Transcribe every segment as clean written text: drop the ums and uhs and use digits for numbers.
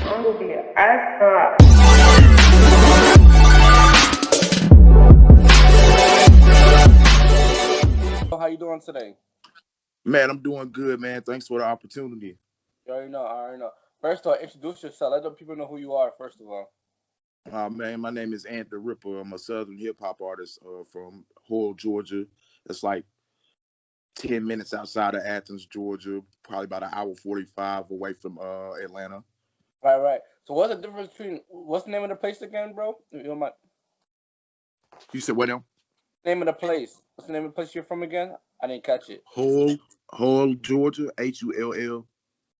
I'm gonna be an astronaut. How you doing today? Man, I'm doing good, man. Thanks for the opportunity. You already know. I already know. First of all, introduce yourself. Let the people know who you are. First of all. Man, my name is Ant the Ripper. I'm a Southern hip hop artist from Hoyle, Georgia. It's like 10 minutes outside of Athens, Georgia, probably about an hour 45 away from Atlanta. Right, right. So what's the difference between what's the name of the place again, bro? You know my You said what now? name of the place. What's the name of the place you're from again? I didn't catch it. Hoyle, Georgia, Hull.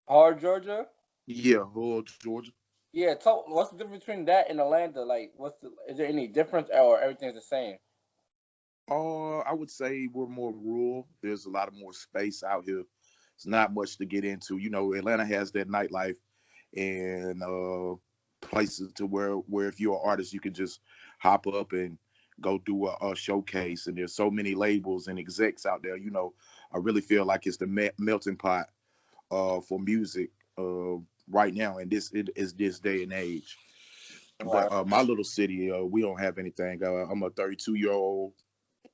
Hard, Georgia. Yeah, Hoyle, Georgia. Yeah. Tell what's the difference between that and Atlanta? Like, is there any difference or everything's the same? I would say we're more rural. There's a lot of more space out here. It's not much to get into. You know, Atlanta has that nightlife and places to where if you're an artist, you can just hop up and go do a showcase. And there's so many labels and execs out there. You know, I really feel like it's the melting pot for music right now, and this it is this day and age. But Right. my little city, we don't have anything. I'm a 32-year-old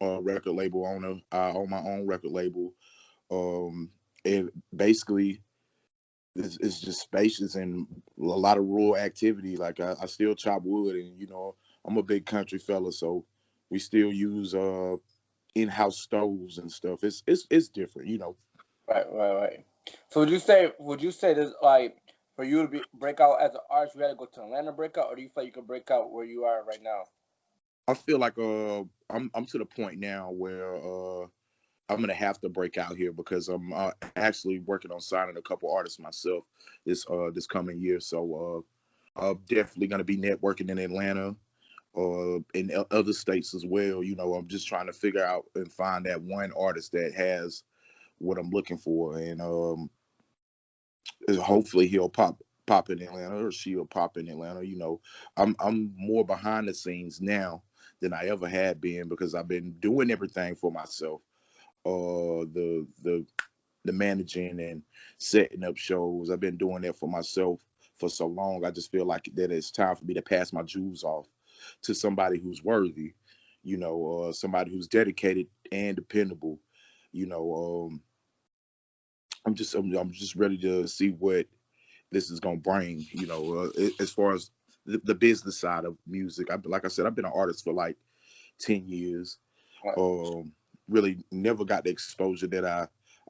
record label owner. I own my own record label. And basically, it's just spacious and a lot of rural activity. Like I still chop wood, and you know, I'm a big country fella, so we still use in-house stoves and stuff. It's different, you know. Right, right, right. So would you say this like for you to break out as an artist, you had to go to Atlanta break out, or do you feel like you could break out where you are right now? I feel like I'm to the point now where I'm gonna have to break out here because I'm actually working on signing a couple artists myself this coming year. So I'm definitely gonna be networking in Atlanta or in other states as well. You know, I'm just trying to figure out and find that one artist that has what I'm looking for, and hopefully he'll pop in Atlanta or she'll pop in Atlanta. You know, I'm more behind the scenes now than I ever had been because I've been doing everything for myself. The managing and setting up shows. I've been doing that for myself for so long. I just feel like that it's time for me to pass my jewels off to somebody who's worthy, you know, somebody who's dedicated and dependable. You know, I'm just ready to see what this is gonna bring. You know, as far as the business side of music, like I said, I've been an artist for like 10 years. Right. Um, really never got the exposure that I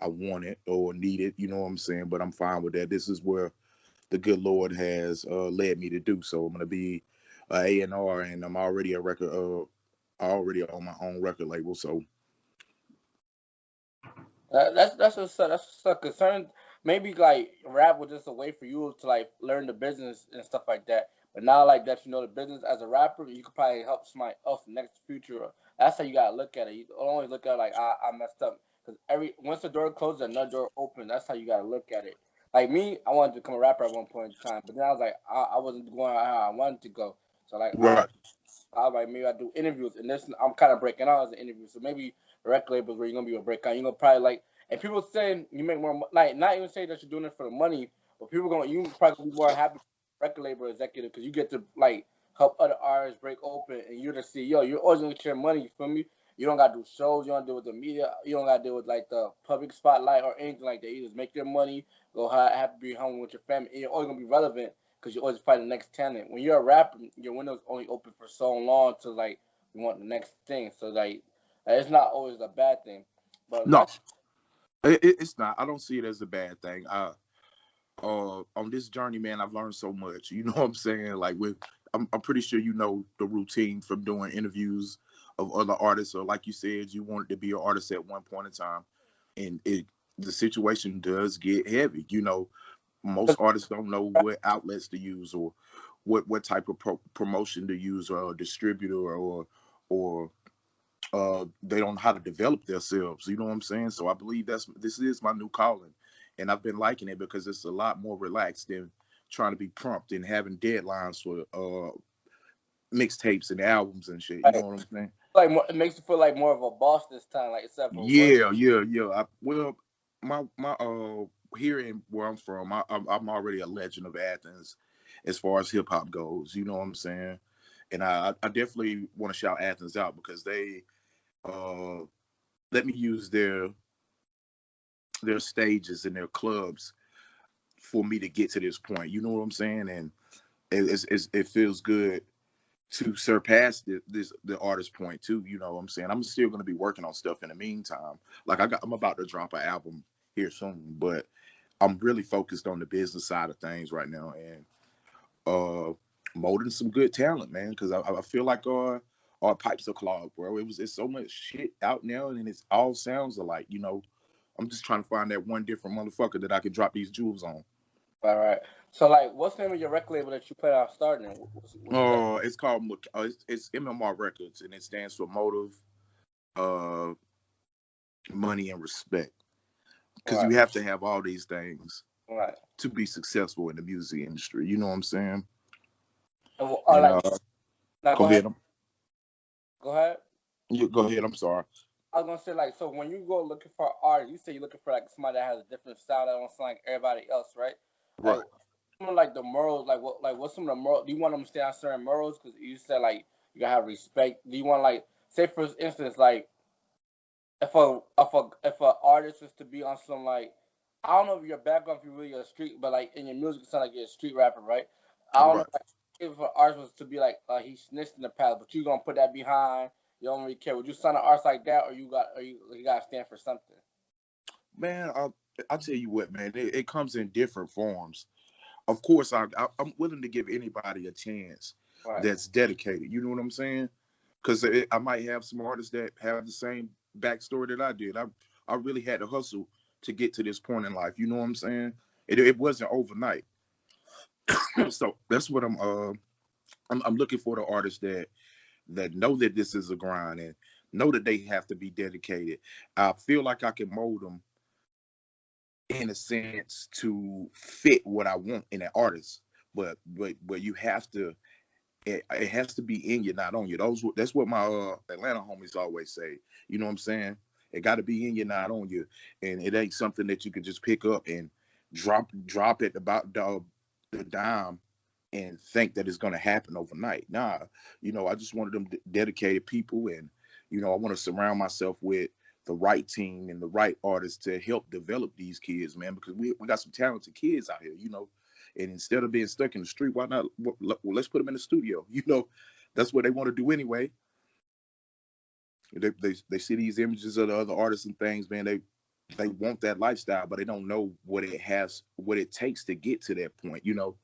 wanted or needed. You know what I'm saying? But I'm fine with that. This is where the good Lord has led me to do. So I'm gonna be A&R, and I'm already a record. I already own my own record label. So That's a concern. Maybe like rap was just a way for you to like learn the business and stuff like that. But now like that you know the business as a rapper, you could probably help somebody else next future. That's how you gotta look at it. You don't always look at it like I messed up because every once the door closes, another door opens. That's how you gotta look at it. Like me, I wanted to become a rapper at one point in time, but then I was like I wasn't going how I wanted to go. So like right, I was like maybe I do interviews, and this I'm kind of breaking out as an interview. So maybe record labels where you're gonna be able to break out. You're gonna probably like, and people saying you make more, like not even say that you're doing it for the money, but people gonna you probably gonna be more happy record label executive because you get to like help other artists break open, and you're the CEO. You're always gonna get your money. You feel me? You don't gotta do shows. You don't deal with the media. You don't gotta deal with like the public spotlight or anything like that. You just make your money. Go have to be home with your family. And you're always gonna be relevant because you're always fighting the next talent. When you're a rapper, your window's only open for so long to like you want the next thing. So like it's not always a bad thing. But no, that's it's not. I don't see it as a bad thing. On this journey, man, I've learned so much. You know what I'm saying? Like I'm pretty sure you know the routine from doing interviews of other artists, or like you said, you wanted to be an artist at one point in time, and the situation does get heavy. You know, most artists don't know what outlets to use or what type of promotion to use or a distributor or they don't know how to develop themselves. You know what I'm saying? So I believe this is my new calling, and I've been liking it because it's a lot more relaxed than trying to be prompt and having deadlines for mixtapes and albums and shit. You know like, what I'm saying? like more, it makes you feel like more of a boss this time, like except for work. Yeah. Well, my here in where I'm from, I'm already a legend of Athens, as far as hip hop goes. You know what I'm saying? And I definitely want to shout Athens out because they uh, let me use their stages and their clubs for me to get to this point. You know what I'm saying? And it feels good to surpass the artist point too. You know what I'm saying? I'm still gonna be working on stuff in the meantime. Like I'm about to drop an album here soon, but I'm really focused on the business side of things right now and molding some good talent, man. Because I feel like our pipes are clogged, bro. It's so much shit out now, and it all sounds alike. You know, I'm just trying to find that one different motherfucker that I can drop these jewels on. All right. So, like, what's the name of your record label that you plan on starting? It's called it's MMR Records, and it stands for Motive, uh, Money, and Respect. Because you have to have all these things to be successful in the music industry. You know what I'm saying? And, go ahead. Go ahead. You go ahead. I'm sorry. I was gonna say, like, so when you go looking for art, you say you're looking for like somebody that has a different style that don't sound like everybody else, right? Right. Like the morals, what's some of the morals? Do you want them to stay on certain morals? Because you said like you gotta have respect. Do you want like say for instance like if a artist was to be on some like I don't know if your background if you're really a street, but like in your music it sound like you're a street rapper, right? I don't know if an artist was to be like he snitched in the past, but you gonna put that behind. You don't really care. Would you sign an artist like that, or you gotta stand for something? Man, I'll tell you what, man. It comes in different forms. Of course, I'm willing to give anybody a chance that's dedicated. You know what I'm saying? Because I might have some artists that have the same backstory that I did. I really had to hustle to get to this point in life. You know what I'm saying? It wasn't overnight. So that's what I'm looking for the artists that know that this is a grind and know that they have to be dedicated. I feel like I can mold them in a sense to fit what I want in an artist, but you have to. It has to be in you, not on you. That's what my Atlanta homies always say. You know what I'm saying? It got to be in you, not on you, and it ain't something that you can just pick up and drop it about the dime and think that it's going to happen overnight. Nah, you know, I just wanted them dedicated people, and you know, I want to surround myself with the right team and the right artists to help develop these kids, man, because we got some talented kids out here, you know. And instead of being stuck in the street, why not? Well, let's put them in the studio. You know, that's what they want to do anyway. They see these images of the other artists and things, man. They want that lifestyle, but they don't know what it takes to get to that point. You know.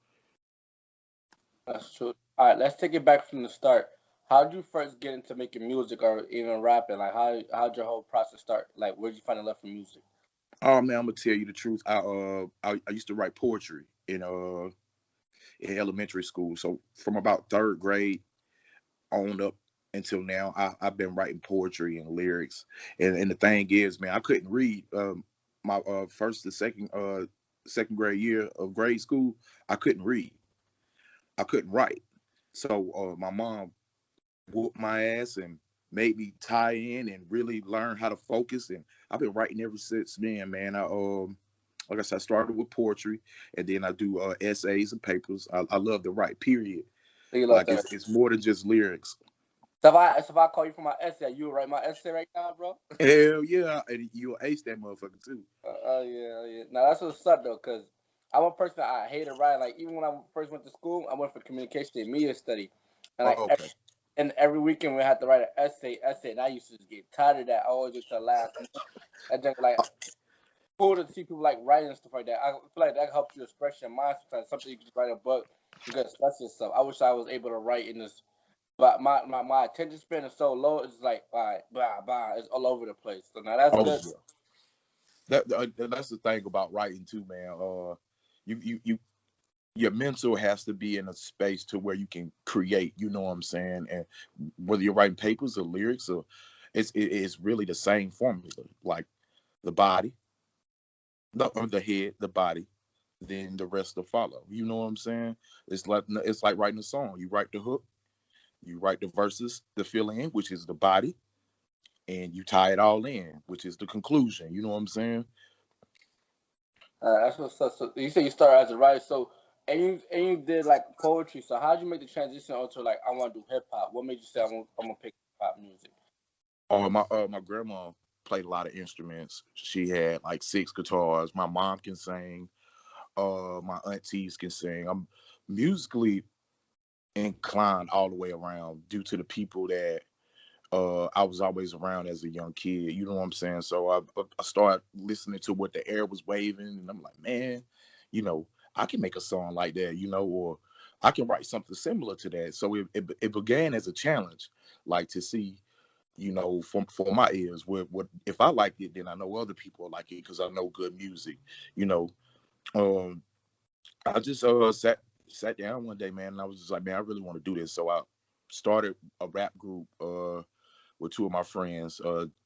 That's true. All right, let's take it back from the start. How did you first get into making music or even rapping? Like, how'd your whole process start? Like, where'd you find a love for music? Oh man, I'm gonna tell you the truth. I used to write poetry in elementary school. So from about third grade on up until now, I've been writing poetry and lyrics. And the thing is, man, I couldn't read. My first to second grade year of grade school, I couldn't read. I couldn't write. So my mom whooped my ass and made me tie in and really learn how to focus. And I've been writing ever since then, man. Like I said, I started with poetry, and then I do essays and papers. I love to write. Period. So you love like it's more than just lyrics. So if I call you for my essay, you write my essay right now, bro? Hell yeah, and you'll ace that motherfucker too. Yeah. Now that's what's up though, cause I'm a person that I hate to write. Like even when I first went to school, I went for communication and media study, and like every weekend we had to write an essay, and I used to just get tired of that. I always get to laugh. And just like cool to see people like writing and stuff like that. I feel like that helps you express your mind sometimes. Something you can write a book, you can express yourself. I wish I was able to write in this, but my attention span is so low. It's like blah, it's all over the place. So now that's good. That's the thing about writing too, man. You your mental has to be in a space to where you can create. You know what I'm saying? And whether you're writing papers or lyrics, or it's really the same formula. Like the body, the head, the body, then the rest will follow. You know what I'm saying? It's like writing a song. You write the hook, you write the verses, the fill in, which is the body, and you tie it all in, which is the conclusion. You know what I'm saying? That's what's up. So you say you started as a writer. So And you did like poetry. So how did you make the transition onto like I want to do hip hop? What made you say I'm gonna pick hip hop music? My grandma played a lot of instruments. She had like 6 guitars. My mom can sing. My aunties can sing. I'm musically inclined all the way around due to the people that I was always around as a young kid. You know what I'm saying? So I started listening to what the air was waving, and I'm like, man, you know, I can make a song like that, or I can write something similar to that. So it began as a challenge, like to see, for my ears, what if I liked it, then I know other people like it because I know good music, you know. Um, I just sat down one day, man, and I was just like, man, I really want to do this. So I started a rap group with 2 of my friends,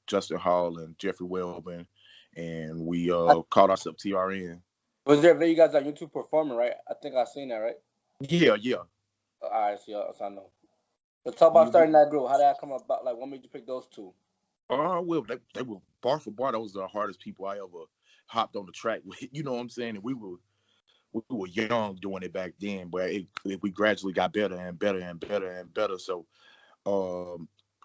Justin Hall and Jeffrey Welbin, and we called ourselves TRN. Was there a video you guys on YouTube performing, right? I think I seen that, right? Yeah, yeah. All right, so I know. But talk about Yeah, starting that group. How did that come about? Like, what made you pick those two? well, they were bar for bar. Those are the hardest people I ever hopped on the track with. You know what I'm saying? And we were young doing it back then, but we gradually got better and better and better and better. So,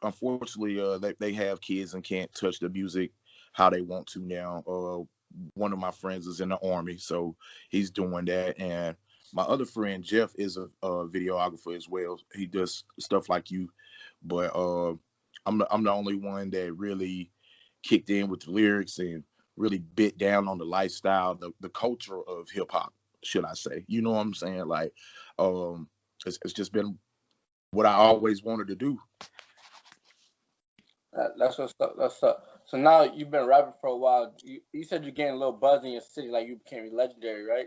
unfortunately, they have kids and can't touch the music how they want to now. One of my friends is in the Army, so he's doing that. And my other friend, Jeff, is a videographer as well. He does stuff like you, but I'm the only one that really kicked in with the lyrics and really bit down on the lifestyle, the culture of hip hop, should I say. You know what I'm saying? Like, it's just been what I always wanted to do. That's what's up. That's up. So now you've been rapping for a while. You said you're getting a little buzz in your city, like you became legendary, right?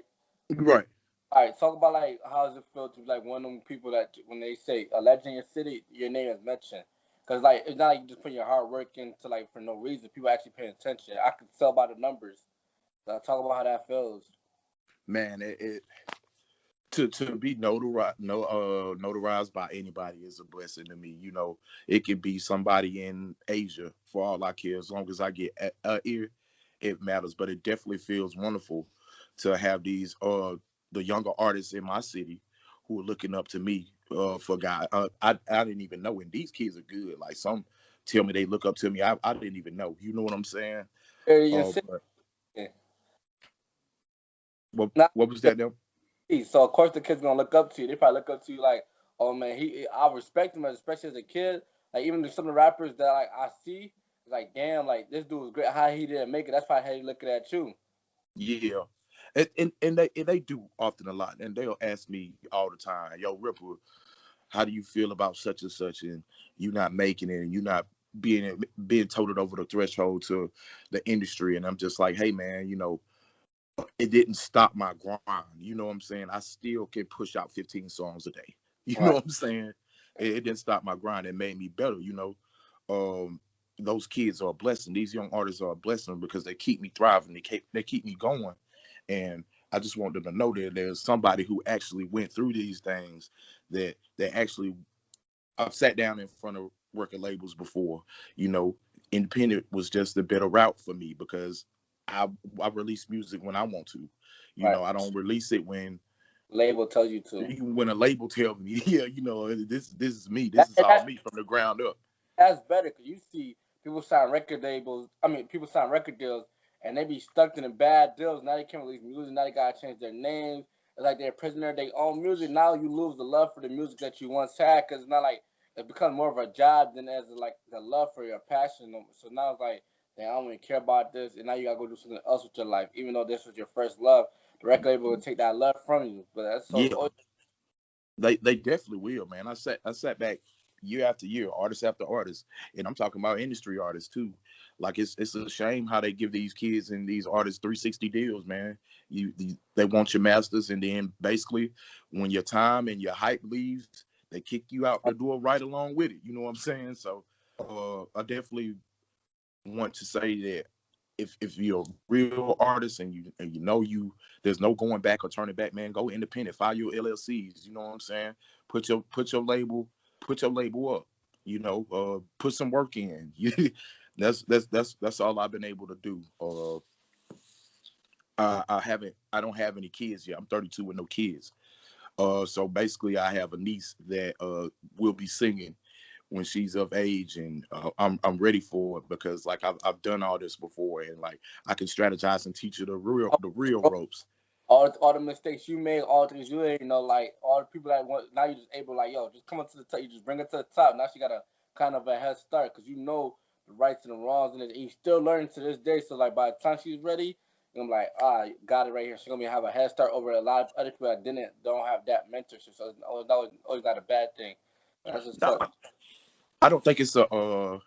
Right. All right, talk about like how does it feel to be like one of them people that when they say a legend in your city, your name is mentioned. Cause like it's not like you just put your hard work into like for no reason. People actually paying attention. I can tell by the numbers. So talk about how that feels. Man, it to be notarized by anybody is a blessing to me. It could be somebody in Asia for all I care. As long as I get a ear, it matters. But it definitely feels wonderful to have these the younger artists in my city who are looking up to me for God. I didn't even know, and these kids are good. Like, some tell me they look up to me. I didn't even know. You know what I'm saying? Your city. But Yeah. what Now, what was that now? so of course the kids gonna look up to you. They probably look up to you like, oh man, I respect him, especially as a kid. Like even some of the rappers that like I see, like damn, like this dude was great. How he didn't make it. That's probably how he looking at you. Yeah. And they do often a lot, and they'll ask me all the time, "Yo, Ripper, how do you feel about such and such, and you not making it, and you not being toted over the threshold to the industry?" And I'm just like, "Hey, man, it didn't stop my grind. You know what I'm saying? I still can push out 15 songs a day. You know Right. what I'm saying? It didn't stop my grind. It made me better. Um, those kids are a blessing. These young artists are a blessing because they keep me thriving. They keep me going, and I just want them to know that there's somebody who actually went through these things. That actually, I've sat down in front of record labels before. You know, independent was just a better route for me because I I release music when I want to. Right. I don't release it when Label tells you to. a label tells me, yeah, this is me. This That, is and all me from the ground up. that's better because you see people sign record labels. I mean, people sign record deals and they be stuck in the bad deals. Now they can't release music. Now they gotta change their names. It's like they're a prisoner of their own music. Now you lose the love for the music that you once had because it's not like it becomes more of a job than as like the love for your passion. So now it's like, damn, I don't even care about this, and now you gotta go do something else with your life, even though this was your first love. The record label will take that love from you. But that's so. Yeah, they definitely will, man. I sat back year after year, artist after artist, and I'm talking about industry artists too. Like, it's a shame how they give these kids and these artists 360 deals, man. They want your masters, and then basically when your time and your hype leaves, they kick you out the door right along with it. You know what I'm saying? So I definitely want to say that if you're a real artist and there's no going back or turning back, man, go independent, file your LLCs. You know what I'm saying? Put your label up. Put some work in. That's all I've been able to do. I don't have any kids yet. I'm 32 with no kids. So basically, I have a niece that will be singing when she's of age, and I'm ready for it because like I've done all this before, and like I can strategize and teach her the real ropes. All the mistakes you made, all the things you ain't know, like all the people that want now you just able like yo, just come up to the top. You just bring it to the top. Now she got a kind of a head start because you know the rights and the wrongs and you still learning to this day. So like by the time she's ready, I'm like got it right here. She's gonna have a head start over a lot of other people that don't have that mentorship. So it's always not a bad thing. That's just No, tough. I don't think it's a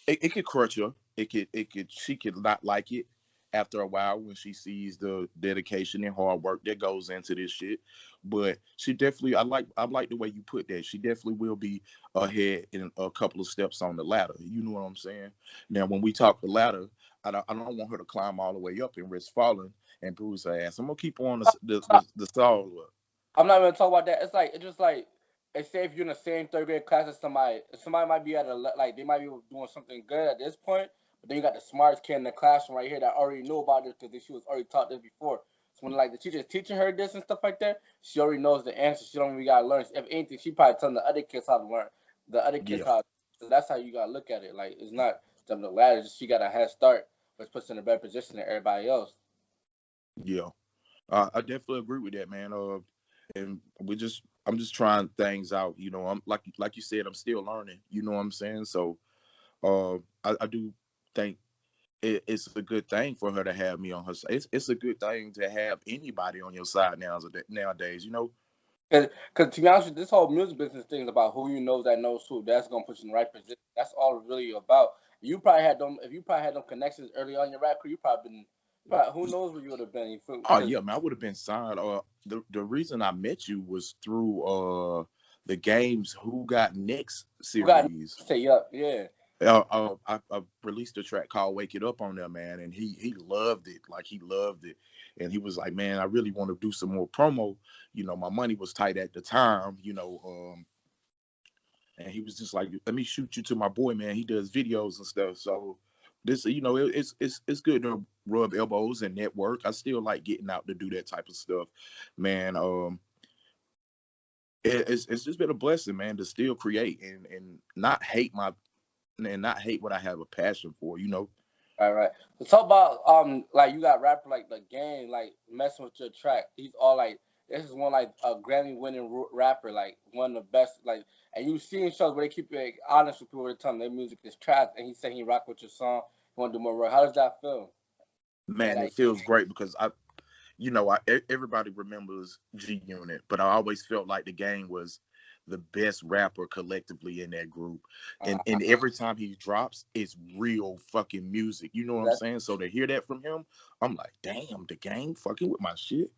it could crush her. It could she could not like it after a while when she sees the dedication and hard work that goes into this shit. But she definitely I like the way you put that. She definitely will be ahead in a couple of steps on the ladder. You know what I'm saying? Now when we talk the ladder, I don't want her to climb all the way up and risk falling and bruise her ass. I'm gonna keep on the stall up. I'm not even talking about that. It's just like it's say if you're in the same third grade class as somebody might be like they might be doing something good at this point, but then you got the smartest kid in the classroom right here that already knew about this because she was already taught this before. So when like the teacher's teaching her this and stuff like that, she already knows the answer. She don't even gotta learn. If anything, she probably telling the other kids how to learn. The other kids Yeah, how. So that's how you gotta look at it. Like it's not jumping the ladder. Just she got a head start, which puts her in a better position than everybody else. yeah. I definitely agree with that, man. And I'm just trying things out. I'm like you said, I'm still learning. You know what I'm saying? So, I do think it's a good thing for her to have me on her side. It's a good thing to have anybody on your side nowadays. Cause to be honest with you, this whole music business thing is about who you know that knows who. That's gonna put you in the right position. That's all it's really about. You probably had them. If you probably had them connections early on in your rap career, you probably been. Who knows where you would have been? You feel? Oh Cause yeah, man, I would have been signed. The reason I met you was through the games Who Got Next who got series. stay up? Yeah. I released a track called "Wake It Up" on there, man, and he loved it. Like he loved it, and he was like, "Man, I really want to do some more promo." My money was tight at the time. And he was just like, "Let me shoot you to my boy, man. He does videos and stuff." So this, it's good to rub elbows and network. I still like getting out to do that type of stuff, man. It's just been a blessing, man, to still create and not hate what I have a passion for. All right. So talk about like you got rapper like the game like messing with your track. He's all like this is one like a Grammy winning rapper like one of the best like and you seen shows where they keep it honest with people all the time their music is trash and he said he rock with your song. You want to do more work. How does that feel? And Man, it like feels great because everybody remembers G Unit, but I always felt like the game was the best rapper collectively in that group. And uh, every time he drops, it's real fucking music. You know what I'm that's saying? So to hear that from him, I'm like, damn, the game fucking with my shit.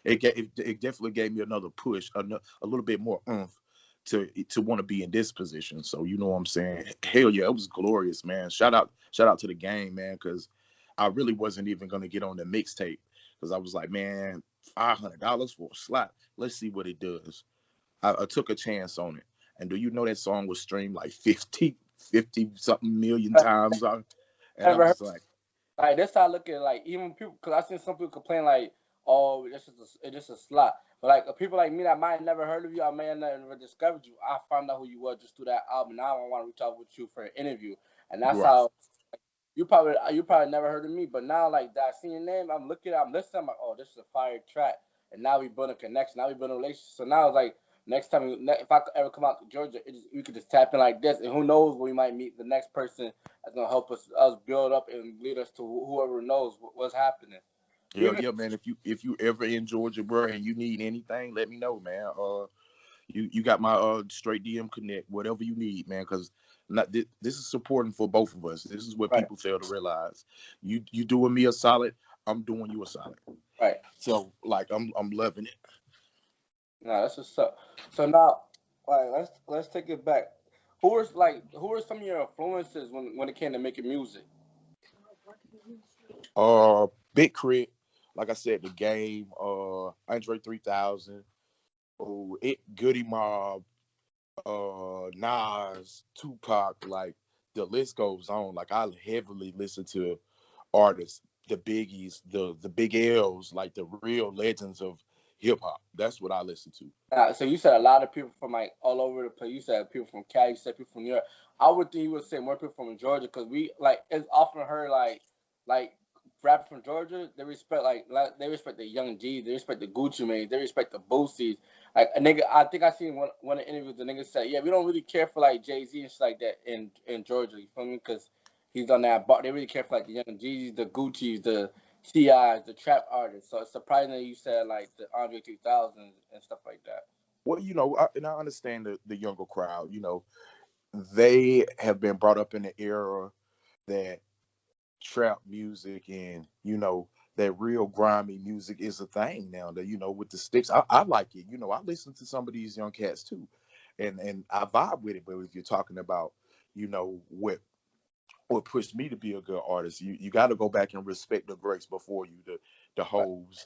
It definitely gave me another push, a little bit more oomph to want to be in this position. So you know what I'm saying? Hell yeah, it was glorious, man. Shout out to the game, man, because I really wasn't even gonna get on the mixtape because I was like, man, $500 for a slot. Let's see what it does. I took a chance on it. And do you know that song was streamed like 50 something million times? And I ever heard. was like, Like that's how I look at it. Like even people, cause I seen some people complain like, "Oh, it's just a slot." But like people like me that might have never heard of you, I may have never discovered you. I found out who you were just through that album. Now I want to reach out with you for an interview, and that's right. how you probably never heard of me. But now like that, I seen your name, I'm listening, I'm like, "Oh, this is a fire track," and now we build a connection. Now we build a relationship. So now it's like next time, if I ever come out to Georgia, we could just tap in like this, and who knows, we might meet the next person that's gonna help us build up and lead us to whoever knows what's happening. Hell Even yeah, man. If you ever in Georgia, bro, and you need anything, let me know, man. You got my straight DM connect, whatever you need, man. Because not this is supporting for both of us. This is what right, people fail to realize. You doing me a solid, I'm doing you a solid. right. So like I'm loving it. No, that's what's up. So now, like, let's take it back. Who are some of your influences when it came to making music? Big Crit, like I said, the game, Andre 3000, Goody Mob, Nas, Tupac, like the list goes on. Like I heavily listen to artists the Biggies, the Big L's, like the real legends of hip hop. That's what I listen to. So you said a lot of people from like all over the place. You said people from Cali. You said people from New York. I would think you would say more people from Georgia because we like it's often heard like rappers from Georgia. They respect like they respect the Young G's. They respect the Gucci Manes. They respect the Boosies. Like a nigga, I think I seen one of the interviews. The nigga said, "Yeah, we don't really care for like Jay-Z and shit like that in Georgia." You feel me? Because he's on that. But they really care for like the Young G's, the Gucci's, the T.I.'s, the trap artists. So it's surprising that you said like the Andre 3000s and stuff like that. Well, and I understand the younger crowd. They have been brought up in the era that trap music and that real grimy music is a thing now. That with the sticks, I like it. I listen to some of these young cats too, and I vibe with it. But if you're talking about what pushed me to be a good artist, you got to go back and respect the greats before you, the hoes,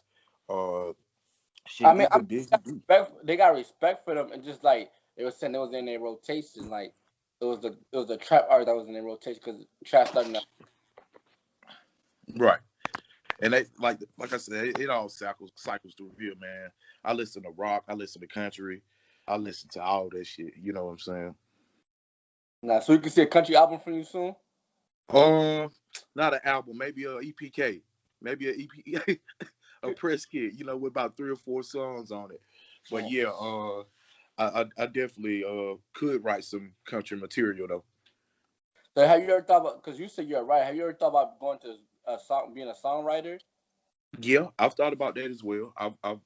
shit. I mean, Even Big they got respect for them, and just like they were saying, it was in their rotation. Like it was the trap art that was in their rotation because trap started. Right. And they like I said, it all cycles through here, man. I listen to rock, I listen to country, I listen to all that shit. You know what I'm saying? Nah, so you can see a country album from you soon. Not an album, maybe a EPK, maybe a EP, a press kit. With about 3 or 4 songs on it. But yeah, I definitely could write some country material though. So have you ever thought about? Because you said you're right. Have you ever thought about going to being a songwriter? Yeah, I've thought about that as well. I've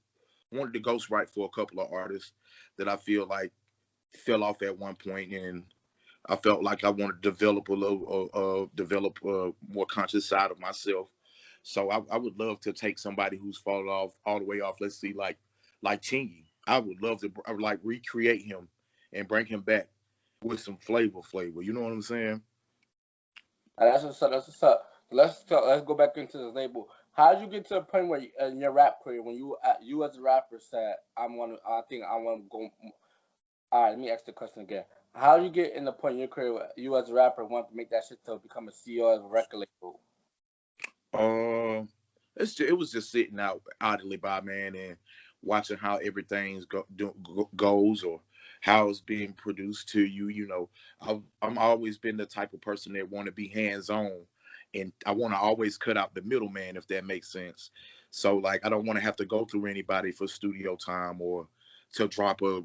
wanted to ghostwrite for a couple of artists that I feel like fell off at one point, and I felt like I wanted to develop a more conscious side of myself. So I would love to take somebody who's fallen off all the way off. Let's see, like Chingy. I would love to like recreate him and bring him back with some flavor. You know what I'm saying? That's what's up. That's what's up. Let's go back into the label. How did you get to the point where in your rap career when you as a rapper said I think I want to go. All right, let me ask the question again. How did you get in the point in your career where you as a rapper want to make that shit to become a CEO of a record label? It was just sitting out idly by, man, and watching how everything's goes or how it's being produced to you. I'm always been the type of person that want to be hands on, and I want to always cut out the middleman, if that makes sense. So like I don't want to have to go through anybody for studio time or to drop a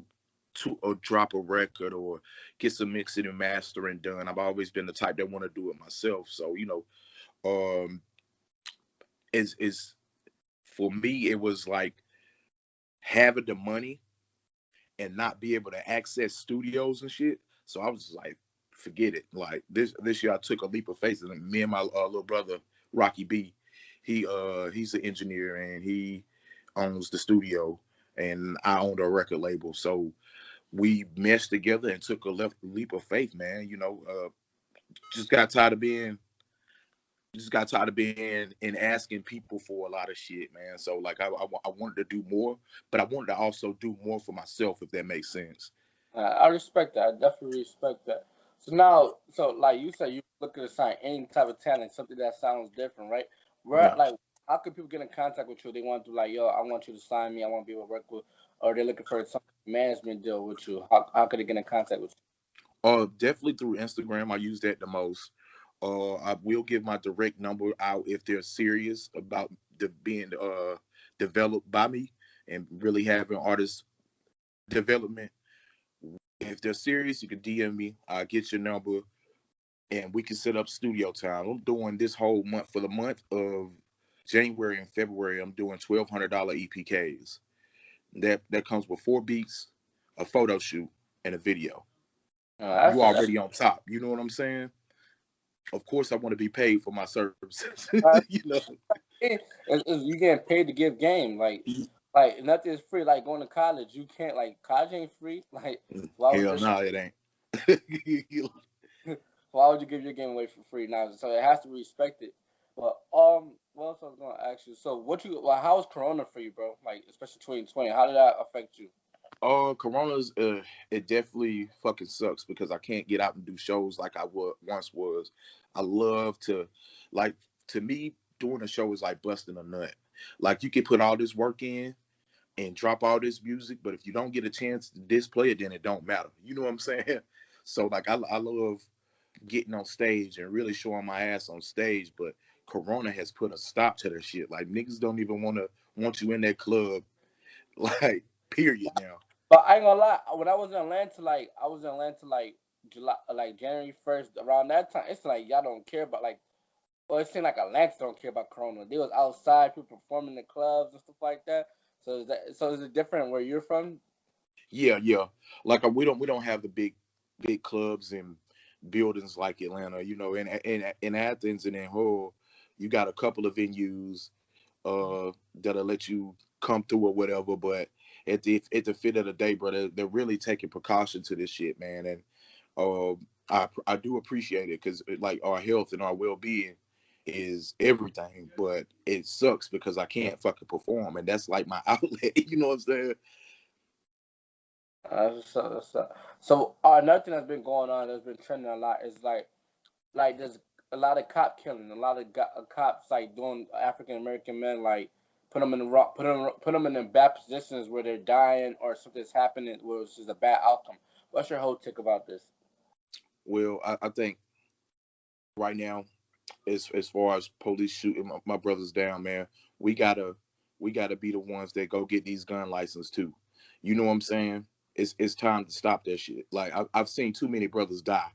record or get some mixing and mastering done. I've always been the type that want to do it myself. So is for me it was like having the money and not be able to access studios and shit. So I was just like, forget it. Like this year I took a leap of faith, and me and my little brother Rocky B, he's an engineer and he owns the studio and I owned a record label. So we meshed together and took a leap of faith, man. Just got tired of being and asking people for a lot of shit, man. So like I wanted to do more, but I wanted to also do more for myself, if that makes sense. I respect that. I definitely respect that. So like you said, you looking to sign any type of talent, something that sounds different, right? Yeah. Like, how can people get in contact with you? They want to like, yo, I want you to sign me. I want to be able to work with, or they're looking for some management deal with you. How could they get in contact with you? Definitely through Instagram. I use that the most. I will give my direct number out if they're serious about being developed by me and really having artist development. If they're serious, you can DM me. I'll get your number and we can set up studio time. I'm doing this whole month, for the month of January and February, I'm doing $1,200 EPKs. That comes with 4 beats, a photo shoot, and a video. You already on top. You know what I'm saying? Of course, I want to be paid for my services. You getting paid to give game. Like nothing's free. Like going to college, you can't. Like college ain't free. Like hell no, it ain't. Why would you give your game away for free now? So it has to be respected. But what else I was gonna ask you? So how was Corona for you, bro? Like especially 2020. How did that affect you? Corona's it definitely fucking sucks because I can't get out and do shows like I once was. I love to, like, to me, doing a show is like busting a nut. Like you can put all this work in and drop all this music, but if you don't get a chance to display it, then it don't matter. You know what I'm saying? So like I love getting on stage and really showing my ass on stage, but Corona has put a stop to that shit. Like niggas don't even want you in that club, like period now. But I ain't gonna lie, when I was in Atlanta, like July, like January 1st, around that time. It's like y'all don't care about like, well, it seemed like Atlanta don't care about Corona. They was outside, people performing in the clubs and stuff like that. So is it different where you're from? Yeah, yeah. Like we don't have the big clubs and buildings like Atlanta. You know, in Athens and in Hull, you got a couple of venues that'll let you come through or whatever. But at the fit of the day, brother, they're really taking precaution to this shit, man. And I do appreciate it because like our health and our well being is everything. But it sucks because I can't fucking perform, and that's like my outlet. You know what I'm saying? Another thing that's been going on that's been trending a lot is like there's a lot of cop killing, a lot of cops like doing African American men like put them in the bad positions where they're dying or something's happening, which is a bad outcome. What's your whole take about this? Well, I think right now, as far as police shooting my brothers down, man, we gotta we gotta be the ones that go get these gun license too. You know what I'm saying? It's time to stop that shit. Like I've seen too many brothers die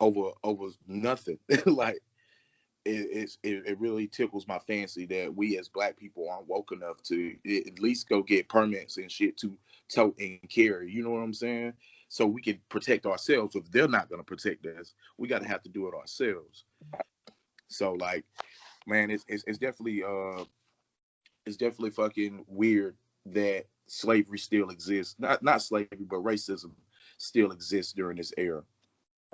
over nothing. Like it really tickles my fancy that we as black people aren't woke enough to at least go get permits and shit to tote and carry. You know what I'm saying? So we can protect ourselves. If they're not gonna protect us, we gotta have to do it ourselves. So like, man, it's definitely fucking weird that slavery still exists. Not slavery, but racism still exists during this era.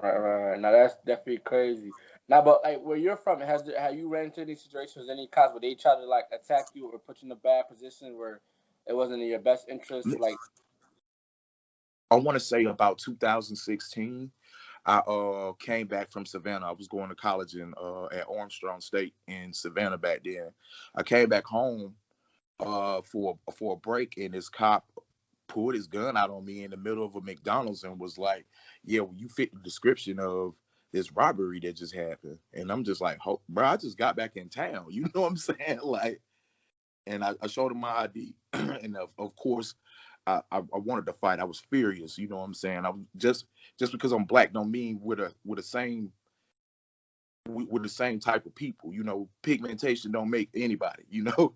Right. Now that's definitely crazy. Now, but like where you're from, have you ran into any situations, any cops where they try to like attack you or put you in a bad position where it wasn't in your best interest? Like, I want to say about 2016. I came back from Savannah. I was going to college in at Armstrong State in Savannah back then. I came back home for a break, and this cop pulled his gun out on me in the middle of a McDonald's and was like, "Yeah, well, you fit the description of this robbery that just happened." And I'm just like, "Bro, I just got back in town." You know what I'm saying? Like, and I showed him my ID, and of course, I wanted to fight. I was furious. You know what I'm saying? I was just because I'm black don't mean we're the same type of people. You know, pigmentation don't make anybody. You know,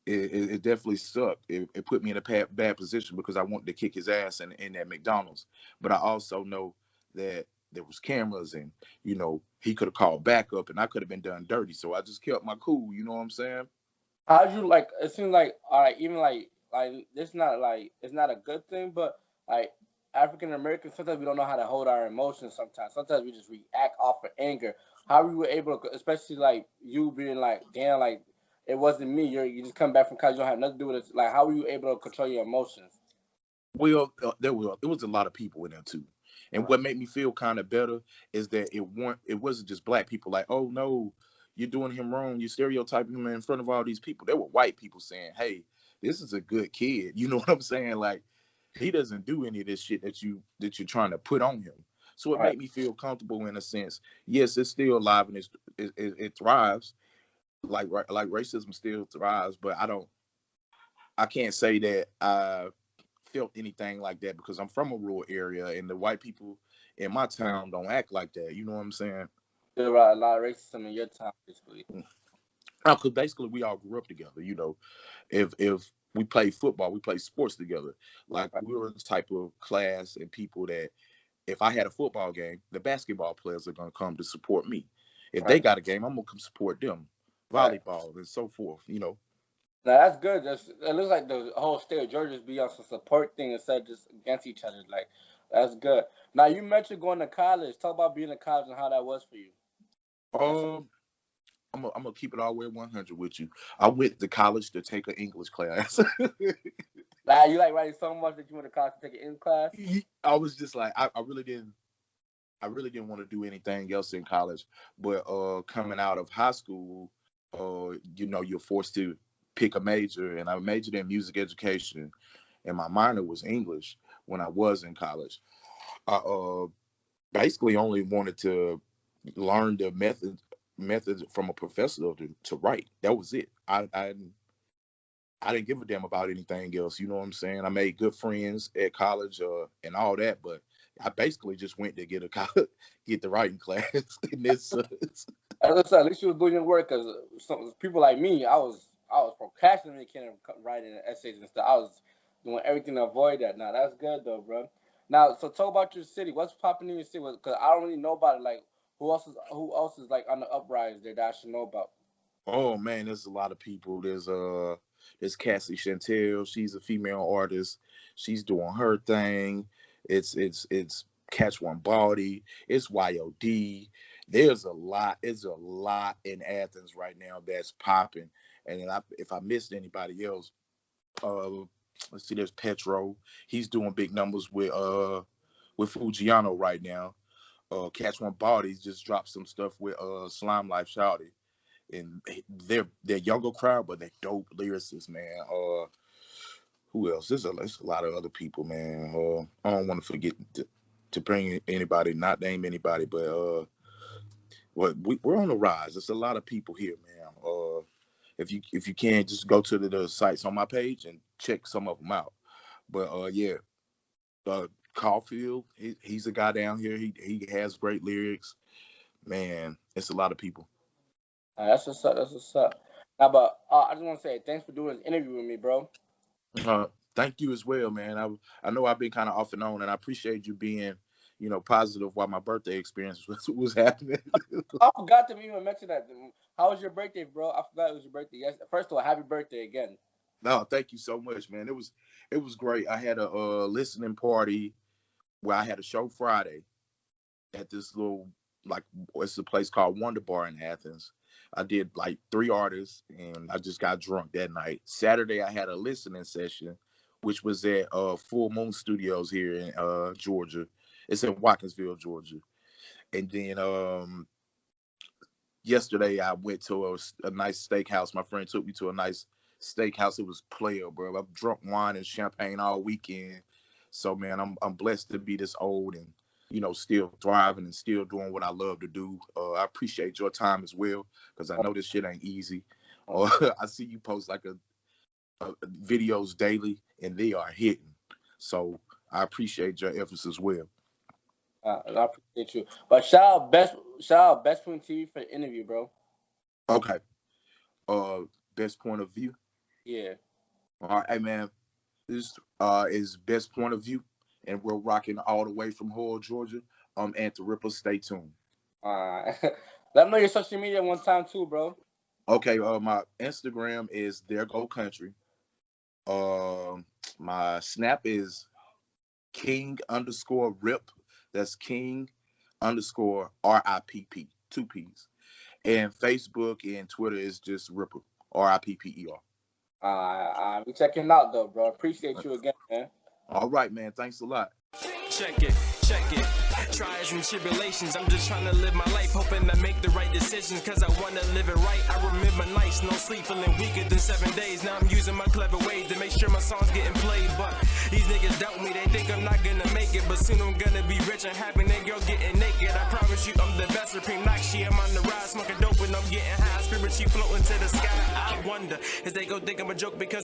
it definitely sucked. It put me in a bad position because I wanted to kick his ass in that McDonald's. But I also know that there was cameras and, you know, he could have called backup and I could have been done dirty. So I just kept my cool. You know what I'm saying? how'd you like? It seems like all right, even like this not like it's not a good thing, but like African Americans sometimes we don't know how to hold our emotions. Sometimes we just react off of anger. How were you able to, especially like you being like, damn, like it wasn't me. You just come back from college, you don't have nothing to do with it. Like, how were you able to control your emotions? Well, there was a lot of people in there too. And what made me feel kind of better is that it wasn't just black people like, oh no, you're doing him wrong, you stereotyping him in front of all these people. There were white people saying, hey, this is a good kid. You know what I'm saying? Like he doesn't do any of this shit that you're trying to put on him. So it Right. made me feel comfortable in a sense. Yes, it's still alive and it thrives. Like racism still thrives, but I can't say that I felt anything like that because I'm from a rural area and the white people in my town don't act like that. You know what I'm saying? There were a lot of racism in your time, basically. Because basically we all grew up together. You know, if we play football, we play sports together. Like Right. we were the type of class and people that if I had a football game, the basketball players are gonna come to support me. If they Right. got a game, I'm gonna come support them. Right. Volleyball and so forth. You know. Now that's good. It looks like the whole state of Georgia's be on some support thing instead of just against each other. Like that's good. Now you mentioned going to college. Talk about being in college and how that was for you. Um, I'm gonna keep it all the way 100 with you. I went to college to take an English class. Like you like writing so much that you went to college to take it in class. I was just like, I really didn't want to do anything else in college. But coming out of high school, you know, you're forced to pick a major, and I majored in music education, and my minor was English when I was in college. I basically only wanted to learn the methods from a professor to write. That was it. I didn't give a damn about anything else. You know what I'm saying? I made good friends at college and all that, but I basically just went to get get the writing class in this. As I said, at least you was doing your work, because some people like me, I was procrastinating writing essays and stuff. I was doing everything to avoid that. Now that's good though, bro. Now, so talk about your city. What's popping in your city? Because I don't really know about it. Like, who else is like on the uprise there that I should know about? Oh man, there's a lot of people. There's Cassie Chantel. She's a female artist. She's doing her thing. It's Catch One Body. It's YOD. There's a lot. It's a lot in Athens right now that's popping. And then if I missed anybody else, let's see. There's Petro. He's doing big numbers with Fujiano right now. Catch One Body just dropped some stuff with Slime Life Shouty. And they're younger crowd, but they're dope lyricists, man. Who else? There's a lot of other people, man. I don't want to forget to bring anybody, not name anybody, but we're on the rise. There's a lot of people here, man. If you can, just go to the sites on my page and check some of them out. But yeah, Caulfield, he's a guy down here. He has great lyrics, man. It's a lot of people. That's what's up. That's what's up. Now, but I just want to say thanks for doing this interview with me, bro. Thank you as well, man. I know I've been kind of off and on, and I appreciate you being, you know, positive while my birthday experience was happening. I forgot to even mention that. How was your birthday, bro? I forgot it was your birthday. Yes. First of all, happy birthday again. No, thank you so much, man. It was great. I had a listening party where I had a show Friday at this little, like, it's a place called Wonder Bar in Athens. I did like 3 artists, and I just got drunk that night. Saturday, I had a listening session, which was at Full Moon Studios here in Georgia. It's in Watkinsville, Georgia. And then yesterday, I went to a nice steakhouse. My friend took me to a nice steakhouse. It was player, bro. I've drunk wine and champagne all weekend. So, man, I'm blessed to be this old and, you know, still thriving and still doing what I love to do. I appreciate your time as well, because I know this shit ain't easy. I see you post like a videos daily, and they are hitting. So I appreciate your efforts as well. I appreciate you. But shout out Best Point TV for the interview, bro. Okay. Best Point of View. Yeah. All right, hey man. This is Best Point of View, and we're rocking all the way from Hoyle, Georgia. I'm Anthony Ripper. Stay tuned. Let them know your social media one time too, bro. Okay, my Instagram is There Go Country. My Snap is King_Rip. That's King_RIPP. 2 P's. And Facebook and Twitter is just Ripper. RIPPER. We checking out though, bro. Appreciate you again, man. All right, man. Thanks a lot. Check it. Trials and tribulations, I'm just trying to live my life, hoping I make the right decisions, cause I wanna live it right. I remember nights, no sleep, feeling weaker than 7 days. Now I'm using my clever ways to make sure my songs getting played. But these niggas doubt me, they think I'm not gonna make it. But soon I'm gonna be rich and happy, that girl getting naked. I promise you I'm the best, Supreme Nakshi. I'm on the rise, smoking dope and I'm getting high. Spirit, she floating to the sky. I wonder, is they gon' think I'm a joke because